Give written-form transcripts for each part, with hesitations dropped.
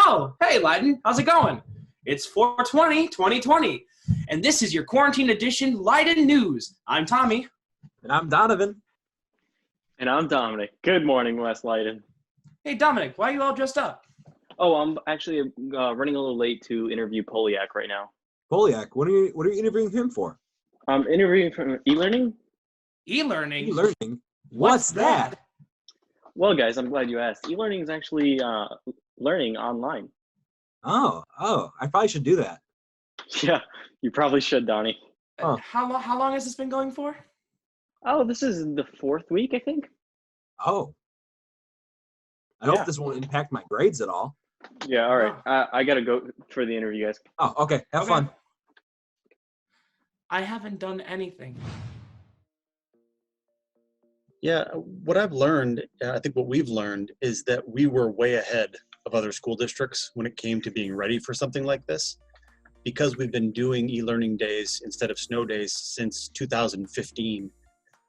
Oh, hey, Leiden. How's it going? It's 4/20/2020, and this is your quarantine edition Leiden News. I'm Tommy. And I'm Donovan. And I'm Dominic. Good morning, West Leiden. Hey, Dominic, why are you all dressed up? Oh, I'm actually running a little late to interview Poliak right now. Poliak, what are you interviewing him for? I'm interviewing for e-learning. E-learning? E-learning? What's that? Well, guys, I'm glad you asked. E-learning is actually learning online. Oh, I probably should do that. Yeah, you probably should, Donnie. Huh. How long has this been going for? Oh, this is the 4th week, I think. Oh. I hope this won't impact my grades at all. Yeah, all right. I got to go for the interview, guys. Oh, okay. Have fun. I haven't done anything. Yeah, what I've learned, I think what we've learned is that we were way ahead of other school districts when it came to being ready for something like this. Because we've been doing e-learning days instead of snow days since 2015,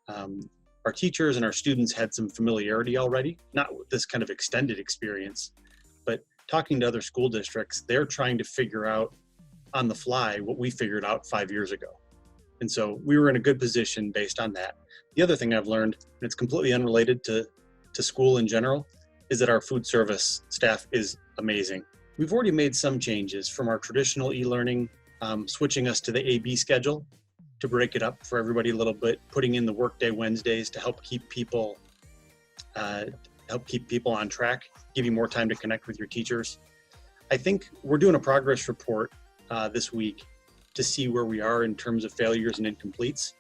our teachers and our students had some familiarity already, not with this kind of extended experience, but talking to other school districts, they're trying to figure out on the fly what we figured out 5 years ago. And so we were in a good position based on that. The other thing I've learned, and it's completely unrelated to school in general, is that our food service staff is amazing. We've already made some changes from our traditional e-learning, switching us to the AB schedule to break it up for everybody a little bit, putting in the workday Wednesdays to help keep people on track, give you more time to connect with your teachers. I think we're doing a progress report this week to see where we are in terms of failures and incompletes.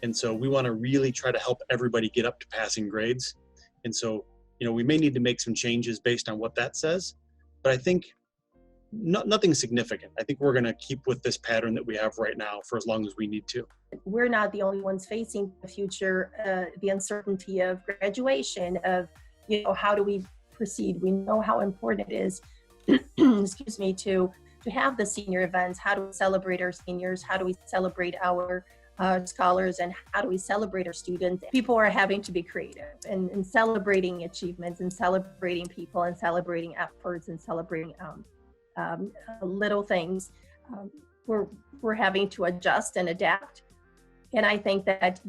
And so we want to really try to help everybody get up to passing grades. And so, we may need to make some changes based on what that says, but I think nothing significant. I think we're going to keep with this pattern that we have right now for as long as we need to. We're not the only ones facing the future, the uncertainty of graduation, of, how do we proceed? We know how important it is, excuse me, to have the senior events. How do we celebrate our seniors? How do we celebrate our scholars, and how do we celebrate our students? People are having to be creative and celebrating achievements and celebrating people and celebrating efforts and celebrating little things. We're having to adjust and adapt. And I think that,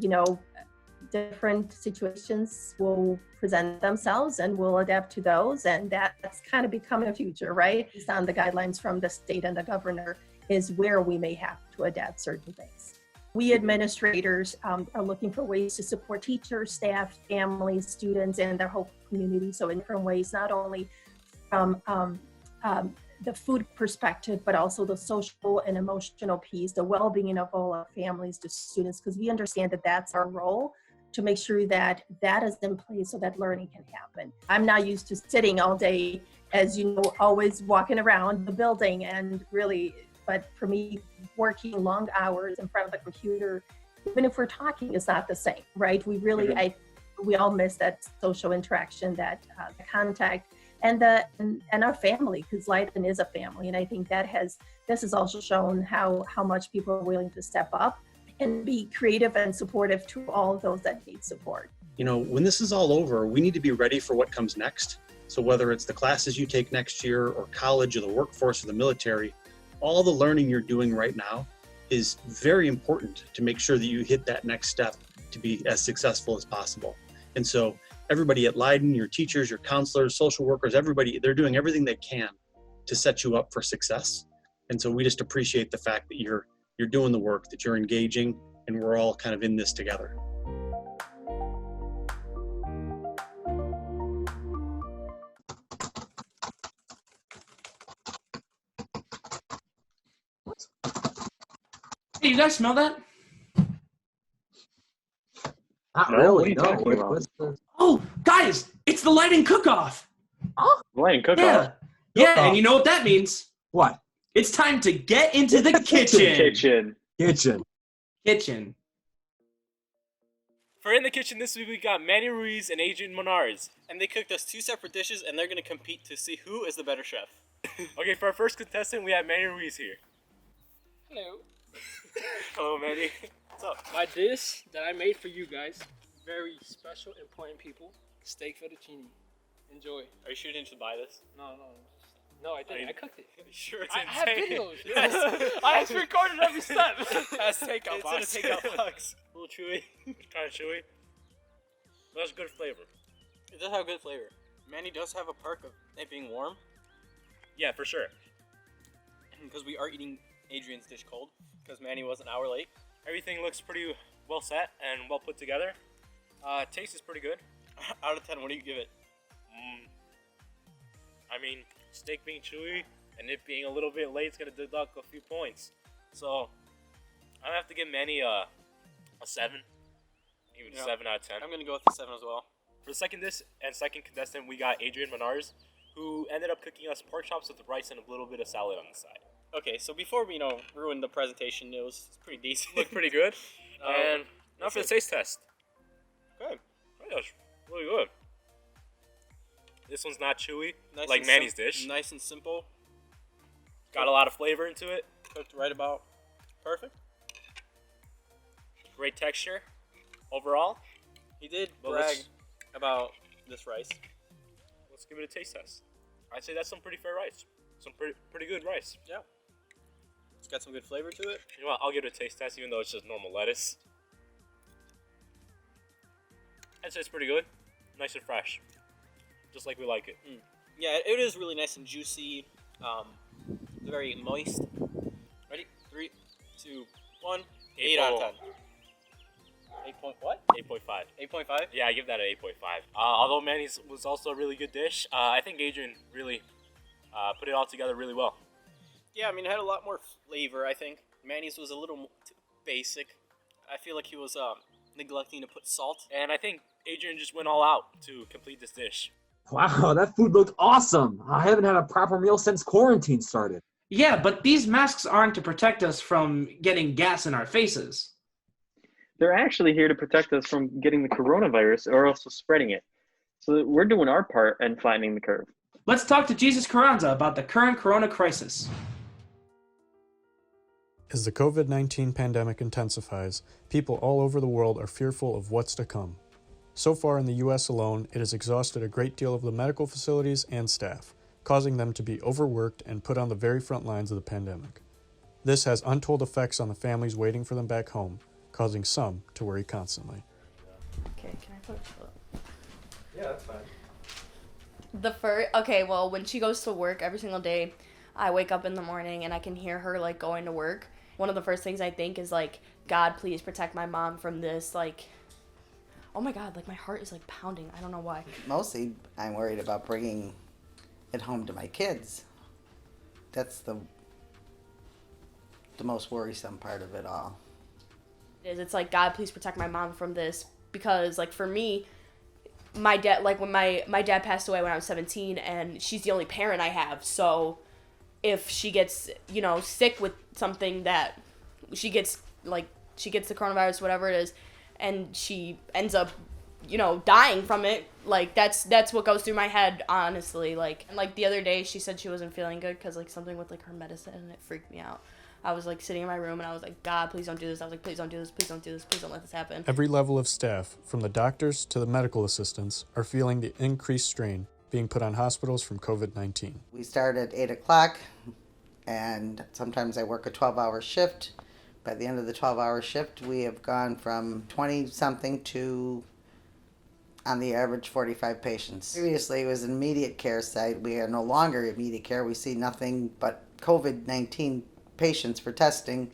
different situations will present themselves and we'll adapt to those. And that's kind of becoming a future, right? Based on the guidelines from the state and the governor is where we may have to adapt certain things. We administrators are looking for ways to support teachers, staff, families, students, and their whole community. So in different ways, not only from the food perspective, but also the social and emotional piece, the well-being of all our families, the students, because we understand that that's our role to make sure that that is in place so that learning can happen. I'm not used to sitting all day, as you know, always walking around the building and really, but for me, working long hours in front of the computer, even if we're talking, it's not the same, right? We really, we all miss that social interaction, that the contact, and our family, because Leiden is a family. And I think this has also shown how much people are willing to step up and be creative and supportive to all those that need support. When this is all over, we need to be ready for what comes next. So whether it's the classes you take next year or college or the workforce or the military, all the learning you're doing right now is very important to make sure that you hit that next step to be as successful as possible. And so everybody at Leiden, your teachers, your counselors, social workers, everybody, they're doing everything they can to set you up for success. And so we just appreciate the fact that you're doing the work, that you're engaging, and we're all kind of in this together. Hey, you guys smell that? Not No, really. what are you No. talking about? What's the... Oh, guys, it's the Leiden cook-off. Leiden cook-off. Yeah, and you know what that means? What? It's time to get into the kitchen. Kitchen. For In the Kitchen this week, we got Manny Ruiz and Adrian Monarz. And they cooked us 2 separate dishes, and they're going to compete to see who is the better chef. Okay, for our first contestant, we have Manny Ruiz here. Hello. Hello, Manny. What's up? My dish that I made for you guys, very special, important people, steak fettuccine. Enjoy. Are you sure you didn't just buy this? No. No, I didn't. I cooked it. Sure, it's I have insane. videos. I have recorded every step. That's takeout box. It's in a takeout box. A little chewy. Kind of chewy. But that's good flavor. It does have good flavor. Manny does have a perk of it being warm. Yeah, for sure. Because we are eating Adrian's dish cold. Because Manny was an hour late. Everything looks pretty well set and well put together. Taste is pretty good. Out of 10, what do you give it? I mean, steak being chewy and it being a little bit late is going to deduct a few points. So, I'm going to have to give Manny a 7. Even 7 out of 10. I'm going to go with a 7 as well. For the second dish and second contestant, we got Adrian Menars, who ended up cooking us pork chops with rice and a little bit of salad on the side. Okay, so before we, ruin the presentation, it was pretty decent. Looked pretty good. And now for the taste test. Okay. Oh, yeah, it's really good. This one's not chewy, Nice like and Manny's dish. Nice and simple. Got a lot of flavor into it. Cooked right about perfect. Great texture overall. He did Well, brag let's- about this rice. Let's give it a taste test. I'd say that's some pretty fair rice. Some pretty good rice. Yeah. It's got some good flavor to it. You know what? I'll give it a taste test even though it's just normal lettuce. I'd say it's pretty good. Nice and fresh. Just like we like it. Yeah, it is really nice and juicy. Very moist. Ready? 3, 2, 1. 8 out of 10. 8 point what? 8.5. 8.5? Yeah, I give that an 8.5. Although Manny's was also a really good dish, I think Adrian really put it all together really well. Yeah, I mean, it had a lot more flavor, I think. Manny's was a little too basic. I feel like he was neglecting to put salt. And I think Adrian just went all out to complete this dish. Wow, that food looked awesome. I haven't had a proper meal since quarantine started. Yeah, but these masks aren't to protect us from getting gas in our faces. They're actually here to protect us from getting the coronavirus or also spreading it. So we're doing our part in flattening the curve. Let's talk to Jesus Carranza about the current corona crisis. As the COVID-19 pandemic intensifies, people all over the world are fearful of what's to come. So far in the U.S. alone, it has exhausted a great deal of the medical facilities and staff, causing them to be overworked and put on the very front lines of the pandemic. This has untold effects on the families waiting for them back home, causing some to worry constantly. Okay, can I put Yeah, that's fine. okay, well, when she goes to work every single day, I wake up in the morning and I can hear her, like, going to work. One of the first things I think is, like, God, please protect my mom from this, like, oh my God, like, my heart is, like, pounding. I don't know why. Mostly, I'm worried about bringing it home to my kids. That's the most worrisome part of it all. It's like, God, please protect my mom from this, because, like, for me, my dad, like, when my dad passed away when I was 17, and she's the only parent I have, so if she gets, sick with something that she gets the coronavirus, whatever it is, and she ends up, dying from it, like, that's what goes through my head, honestly, like, and, like, the other day, she said she wasn't feeling good, because, like, something with, like, her medicine, and it freaked me out. I was, like, sitting in my room, and I was like, God, please don't do this. I was like, please don't do this. Please don't do this. Please don't let this happen. Every level of staff, from the doctors to the medical assistants, are feeling the increased strain being put on hospitals from COVID-19. We start at 8 o'clock, and sometimes I work a 12-hour shift. By the end of the 12-hour shift, we have gone from 20-something to, on the average, 45 patients. Previously, it was an immediate care site. We are no longer immediate care. We see nothing but COVID-19 patients for testing.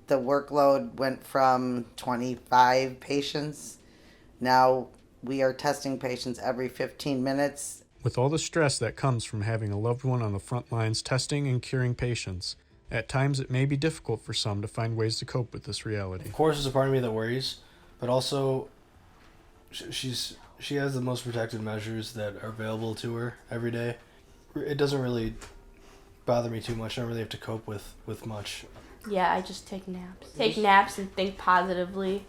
The workload went from 25 patients. Now we are testing patients every 15 minutes. With all the stress that comes from having a loved one on the front lines testing and curing patients, at times it may be difficult for some to find ways to cope with this reality. Of course, there's a part of me that worries, but also she has the most protective measures that are available to her every day. It doesn't really bother me too much. I don't really have to cope with much. Yeah, I just take naps. Take naps and think positively.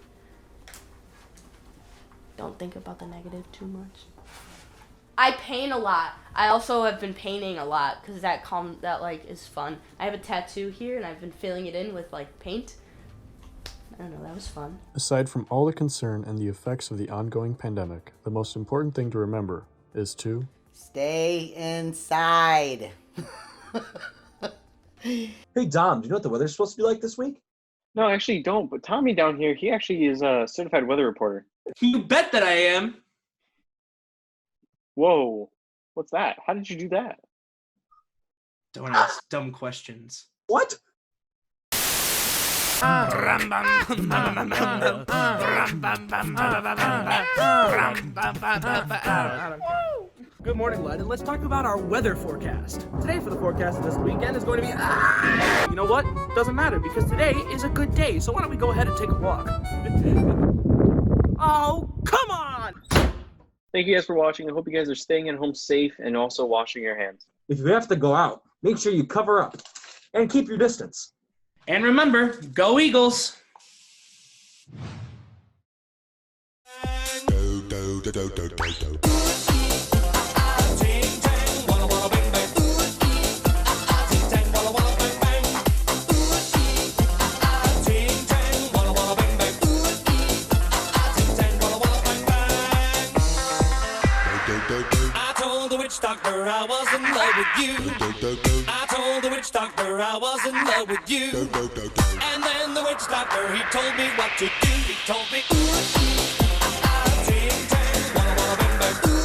Don't think about the negative too much. I paint a lot. I also have been painting a lot because that is fun. I have a tattoo here and I've been filling it in with like paint. I don't know, that was fun. Aside from all the concern and the effects of the ongoing pandemic, the most important thing to remember is to Stay inside. Hey, Dom, do you know what the weather's supposed to be like this week? No, I actually don't. But Tommy down here, he actually is a certified weather reporter. You bet that I am. Whoa. What's that? How did you do that? Don't ask dumb questions. What? Good morning, London. Let's talk about our weather forecast. Today for the forecast this weekend is going to be... You know what? Doesn't matter because today is a good day. So why don't we go ahead and take a walk? Oh, come on! Thank you guys for watching. I hope you guys are staying at home safe and also washing your hands. If you have to go out, make sure you cover up and keep your distance. And remember, go Eagles! Doctor, I was in love with you. I told the witch doctor I was in love with you. And then the witch doctor, he told me what to do. He told me, ooh, ting, tang, wanna bang, bang.